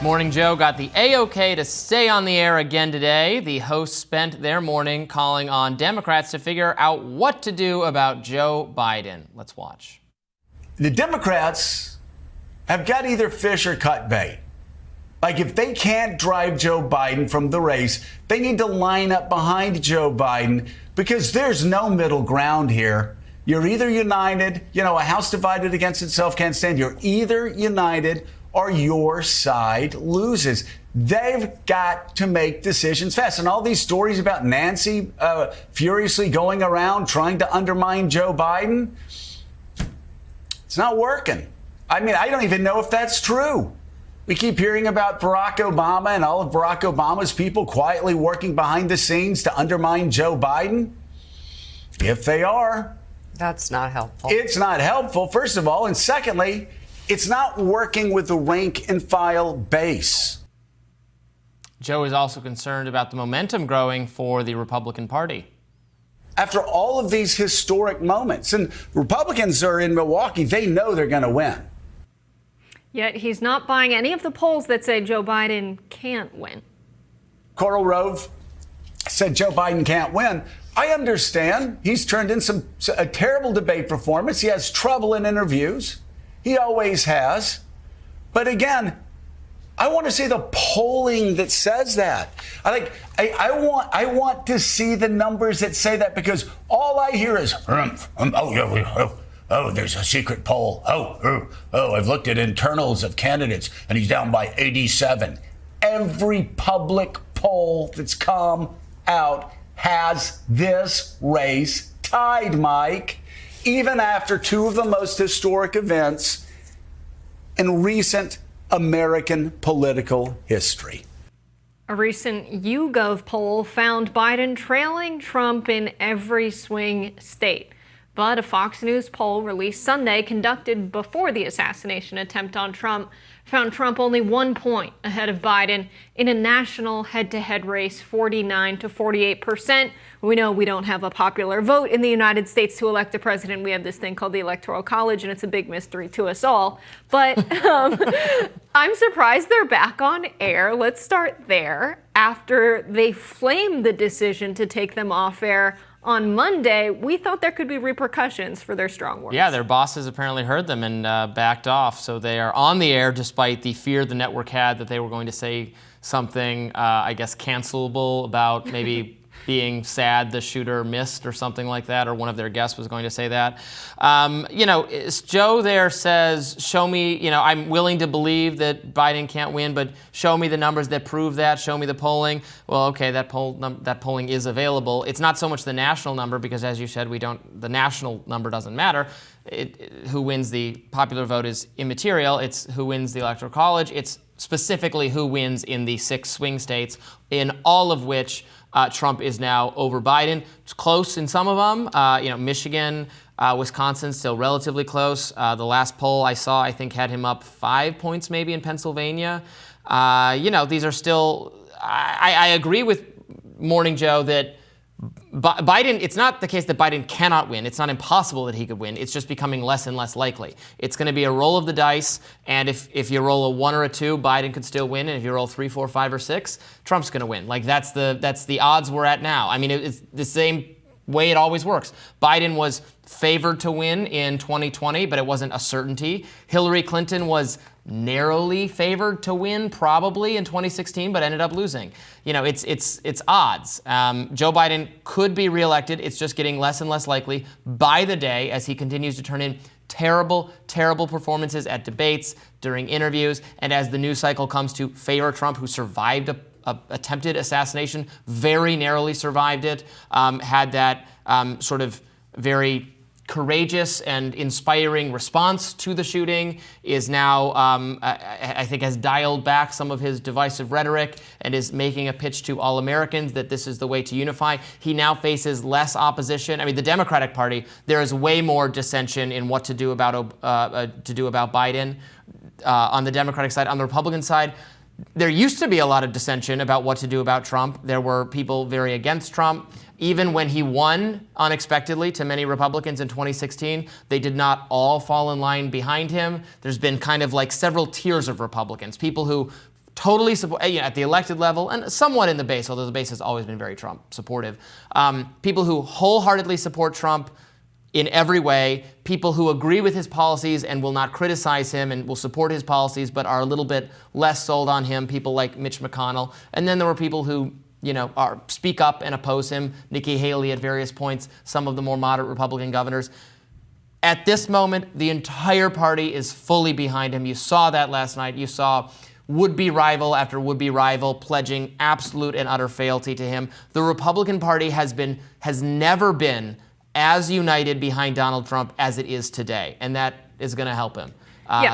Morning Joe got the A-OK to stay on the air again today. The hosts spent their morning calling on Democrats to figure out what to do about Joe Biden. Let's watch. The Democrats have got either fish or cut bait. Like, if they can't drive Joe Biden from the race, they need to line up behind Joe Biden, because there's no middle ground here. You're either united, a house divided against itself can't stand. You're either united or your side loses. They've got to make decisions fast. And all these stories about Nancy furiously going around trying to undermine Joe Biden, it's not working. I mean, I don't even know if that's true. We keep hearing about Barack Obama and all of Barack Obama's people quietly working behind the scenes to undermine Joe Biden. If they are, that's not helpful. It's not helpful, first of all. And secondly, it's not working with the rank and file base. Joe is also concerned about the momentum growing for the Republican Party. After all of these historic moments, and Republicans are in Milwaukee, they know they're going to win. Yet he's not buying any of the polls that say Joe Biden can't win. Coral Rove said Joe Biden can't win. I understand. He's turned in a terrible debate performance. He has trouble in interviews. He always has. But again, I want to see the polling that says that. I want to see the numbers that say that, because all I hear is, there's a secret poll. I've looked at internals of candidates and he's down by 87. Every public poll that's come out has this race tied, Mike, even after two of the most historic events in recent American political history. A recent YouGov poll found Biden trailing Trump in every swing state. But a Fox News poll released Sunday, conducted before the assassination attempt on Trump, found Trump only 1 point ahead of Biden in a national head-to-head race, 49 to 48%. We know we don't have a popular vote in the United States to elect a president. We have this thing called the Electoral College, and it's a big mystery to us all. But I'm surprised they're back on air. Let's start there. After they flamed the decision to take them off air on Monday, we thought there could be repercussions for their strong words. Yeah, their bosses apparently heard them and backed off. So they are on the air despite the fear the network had that they were going to say something, cancelable about maybe being sad the shooter missed or something like that, or one of their guests was going to say that. Joe there says, show me, I'm willing to believe that Biden can't win, but show me the numbers that prove that, show me the polling. Well, okay, that polling is available. It's not so much the national number, because as you said, the national number doesn't matter. Who wins the popular vote is immaterial. It's who wins the Electoral College. It's specifically who wins in the 6 swing states, in all of which Trump is now over Biden. It's close in some of them. Michigan, Wisconsin, still relatively close. The last poll I saw, I think, had him up 5 points maybe in Pennsylvania. These are still, I agree with Morning Joe that Biden, it's not the case that Biden cannot win. It's not impossible that he could win. It's just becoming less and less likely. It's going to be a roll of the dice, and if you roll a 1 or a 2, Biden could still win, and if you roll 3, 4, 5, or 6, Trump's going to win. Like, that's the odds we're at now. I mean, it's the same way it always works. Biden was favored to win in 2020, but it wasn't a certainty. Hillary Clinton was narrowly favored to win probably in 2016, but ended up losing. It's odds. Joe Biden could be reelected. It's just getting less and less likely by the day as he continues to turn in terrible, terrible performances at debates, during interviews, and as the news cycle comes to favor Trump, who survived a attempted assassination, very narrowly survived it, had that sort of very courageous and inspiring response to the shooting, is now, I think, has dialed back some of his divisive rhetoric and is making a pitch to all Americans that this is the way to unify. He now faces less opposition. I mean, the Democratic Party, there is way more dissension in what to do about Biden on the Democratic side. On the Republican side, there used to be a lot of dissension about what to do about Trump. There were people very against Trump. Even when he won unexpectedly to many Republicans in 2016, they did not all fall in line behind him. There's been kind of like several tiers of Republicans, people who totally support, at the elected level and somewhat in the base, although the base has always been very Trump supportive. People who wholeheartedly support Trump in every way, people who agree with his policies and will not criticize him and will support his policies but are a little bit less sold on him, people like Mitch McConnell. And then there were people who speak up and oppose him, Nikki Haley at various points, some of the more moderate Republican governors. At this moment, the entire party is fully behind him. You saw that last night. You saw would-be rival after would-be rival pledging absolute and utter fealty to him. The Republican Party has never been as united behind Donald Trump as it is today, and that is going to help him.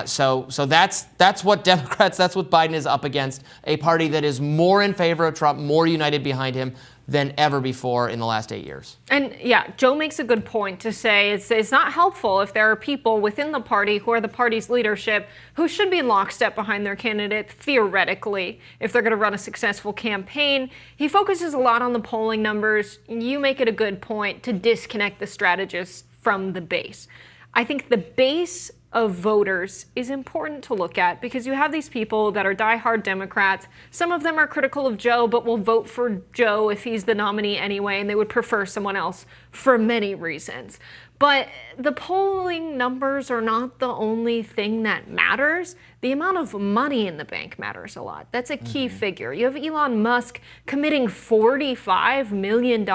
So that's what Democrats, that's what Biden is up against, a party that is more in favor of Trump, more united behind him than ever before in the last 8 years. And Joe makes a good point to say it's not helpful if there are people within the party who are the party's leadership who should be in lockstep behind their candidate, theoretically, if they're going to run a successful campaign. He focuses a lot on the polling numbers. You make it a good point to disconnect the strategists from the base. I think the base of voters is important to look at because you have these people that are diehard Democrats. Some of them are critical of Joe, but will vote for Joe if he's the nominee anyway, and they would prefer someone else for many reasons. But the polling numbers are not the only thing that matters. The amount of money in the bank matters a lot. That's a key figure. You have Elon Musk committing $45 million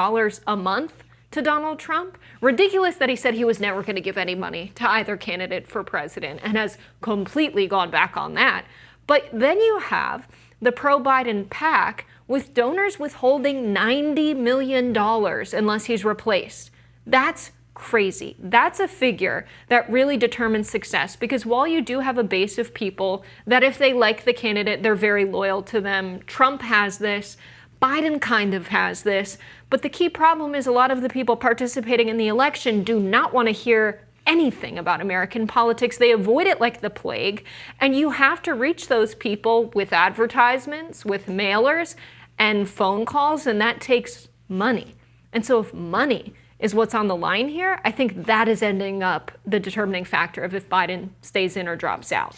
a month to Donald Trump. Ridiculous that he said he was never going to give any money to either candidate for president and has completely gone back on that. But then you have the pro-Biden PAC with donors withholding $90 million unless he's replaced. That's crazy. That's a figure that really determines success because while you do have a base of people that if they like the candidate, they're very loyal to them. Trump has this. Biden kind of has this, but the key problem is a lot of the people participating in the election do not want to hear anything about American politics. They avoid it like the plague, and you have to reach those people with advertisements, with mailers, and phone calls, and that takes money. And so if money is what's on the line here, I think that is ending up the determining factor of if Biden stays in or drops out.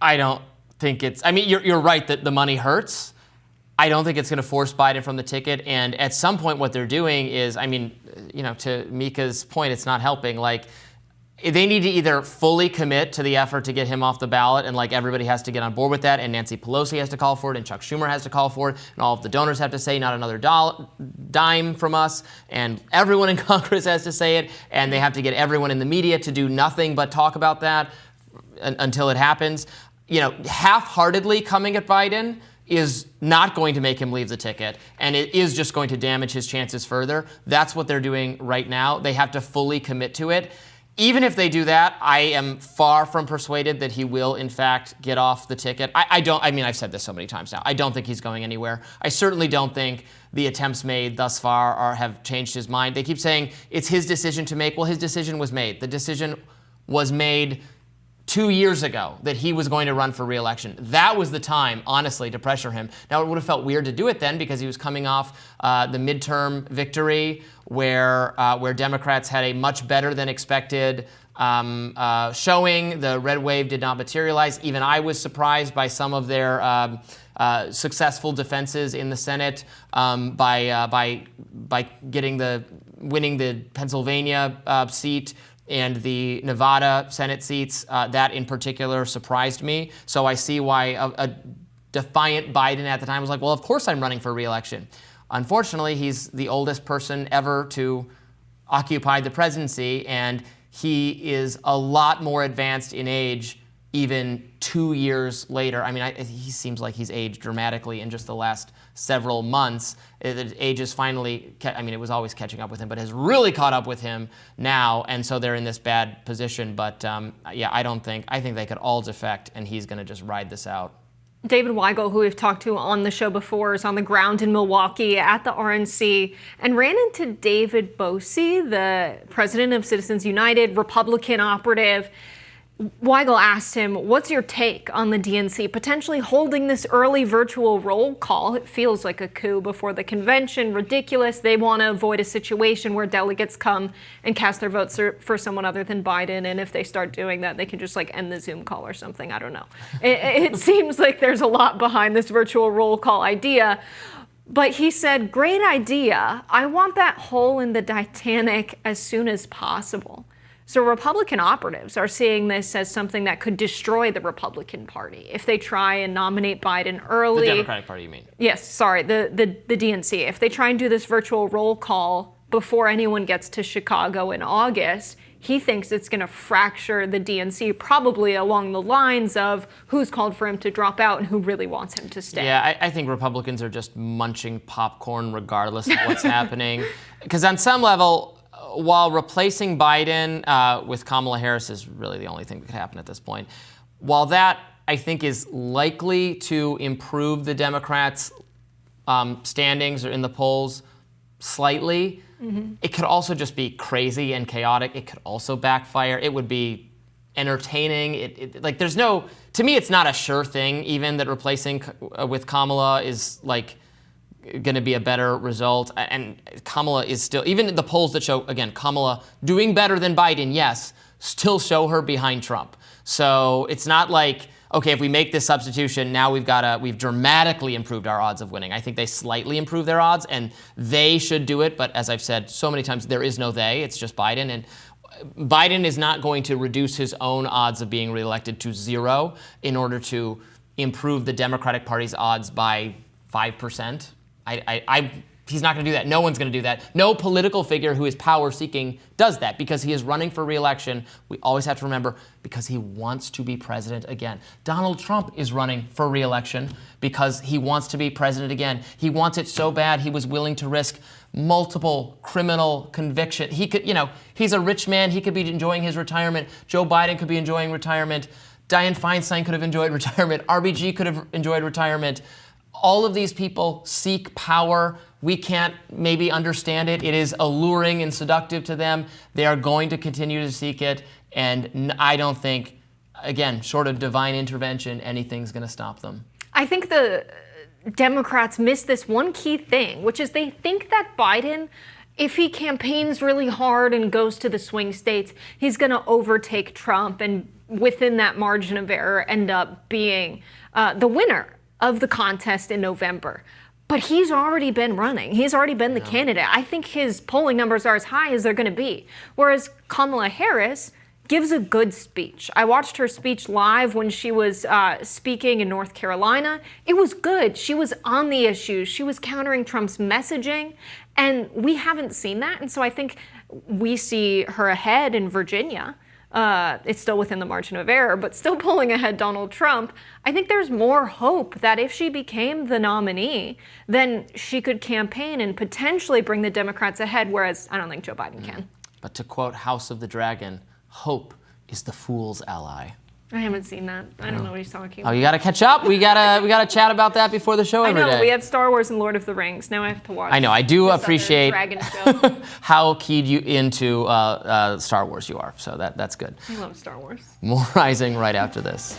I don't think it's, you're right that the money hurts. I don't think it's going to force Biden from the ticket. And at some point, what they're doing is, to Mika's point, it's not helping. They need to either fully commit to the effort to get him off the ballot, and everybody has to get on board with that, and Nancy Pelosi has to call for it, and Chuck Schumer has to call for it, and all of the donors have to say not another dime from us, and everyone in Congress has to say it, and they have to get everyone in the media to do nothing but talk about that until it happens. Half-heartedly coming at Biden is not going to make him leave the ticket, and it is just going to damage his chances further. That's what they're doing right now. They have to fully commit to it. Even if they do that, I am far from persuaded that he will, in fact, get off the ticket. I've said this so many times now. I don't think he's going anywhere. I certainly don't think the attempts made thus far have changed his mind. They keep saying it's his decision to make. Well, his decision was made. The decision was made 2 years ago that he was going to run for re-election. That was the time, honestly, to pressure him. Now, it would have felt weird to do it then because he was coming off the midterm victory where Democrats had a much better than expected showing. The red wave did not materialize. Even I was surprised by some of their successful defenses in the Senate by winning the Pennsylvania seat and the Nevada Senate seats. That in particular surprised me. So I see why a defiant Biden at the time was like, well, of course I'm running for re-election. Unfortunately, he's the oldest person ever to occupy the presidency, and he is a lot more advanced in age even 2 years later. He seems like he's aged dramatically in just the last several months. Age is finally, it was always catching up with him, but has really caught up with him now, and so they're in this bad position. But I think they could all defect, and he's going to just ride this out. David Weigel, who we've talked to on the show before, is on the ground in Milwaukee at the RNC and ran into David Bosey, the president of Citizens United, Republican operative. Weigel asked him, what's your take on the DNC potentially holding this early virtual roll call? It feels like a coup before the convention. Ridiculous. They want to avoid a situation where delegates come and cast their votes for someone other than Biden. And if they start doing that, they can just like end the Zoom call or something. I don't know. It seems like there's a lot behind this virtual roll call idea. But he said, great idea. I want that hole in the Titanic as soon as possible. So Republican operatives are seeing this as something that could destroy the Republican Party if they try and nominate Biden early. The Democratic Party, you mean? Yes, sorry, the DNC. If they try and do this virtual roll call before anyone gets to Chicago in August, he thinks it's going to fracture the DNC, probably along the lines of who's called for him to drop out and who really wants him to stay. Yeah, I think Republicans are just munching popcorn regardless of what's happening. Because on some level, while replacing Biden with Kamala Harris is really the only thing that could happen at this point, while that, I think, is likely to improve the Democrats' standings or in the polls slightly, it could also just be crazy and chaotic. It could also backfire. It would be entertaining. Like, there's no, to me, it's not a sure thing, even that replacing with Kamala is like going to be a better result. And Kamala is still, even the polls that show, again, Kamala doing better than Biden, yes, still show her behind Trump. So it's not like, okay, if we make this substitution, now we've dramatically improved our odds of winning. I think they slightly improve their odds, and they should do it. But as I've said so many times, there is no they. It's just Biden. And Biden is not going to reduce his own odds of being reelected to 0 in order to improve the Democratic Party's odds by 5%. He's not going to do that. No one's going to do that. No political figure who is power-seeking does that because he is running for re-election. We always have to remember, because he wants to be president again. Donald Trump is running for re-election because he wants to be president again. He wants it so bad he was willing to risk multiple criminal convictions. He could, he's a rich man. He could be enjoying his retirement. Joe Biden could be enjoying retirement. Dianne Feinstein could have enjoyed retirement. RBG could have enjoyed retirement. All of these people seek power. We can't maybe understand it. It is alluring and seductive to them. They are going to continue to seek it. And I don't think, again, short of divine intervention, anything's going to stop them. I think the Democrats miss this one key thing, which is they think that Biden, if he campaigns really hard and goes to the swing states, he's going to overtake Trump and within that margin of error end up being the winner of the contest in November. But he's already been running. He's already been the candidate. I think his polling numbers are as high as they're going to be. Whereas Kamala Harris gives a good speech. I watched her speech live when she was speaking in North Carolina. It was good. She was on the issues. She was countering Trump's messaging. And we haven't seen that. And so I think we see her ahead in Virginia. It's still within the margin of error, but still pulling ahead Donald Trump. I think there's more hope that if she became the nominee, then she could campaign and potentially bring the Democrats ahead, whereas I don't think Joe Biden can. But to quote House of the Dragon, hope is the fool's ally. I haven't seen that. I don't know what he's talking about. Oh, you got to catch up. We gotta chat about that before the show every day. I know. We had Star Wars and Lord of the Rings. Now I have to watch. I know. I do appreciate Dragon show. how keyed you into Star Wars you are. So that's good. I love Star Wars. More Rising right after this.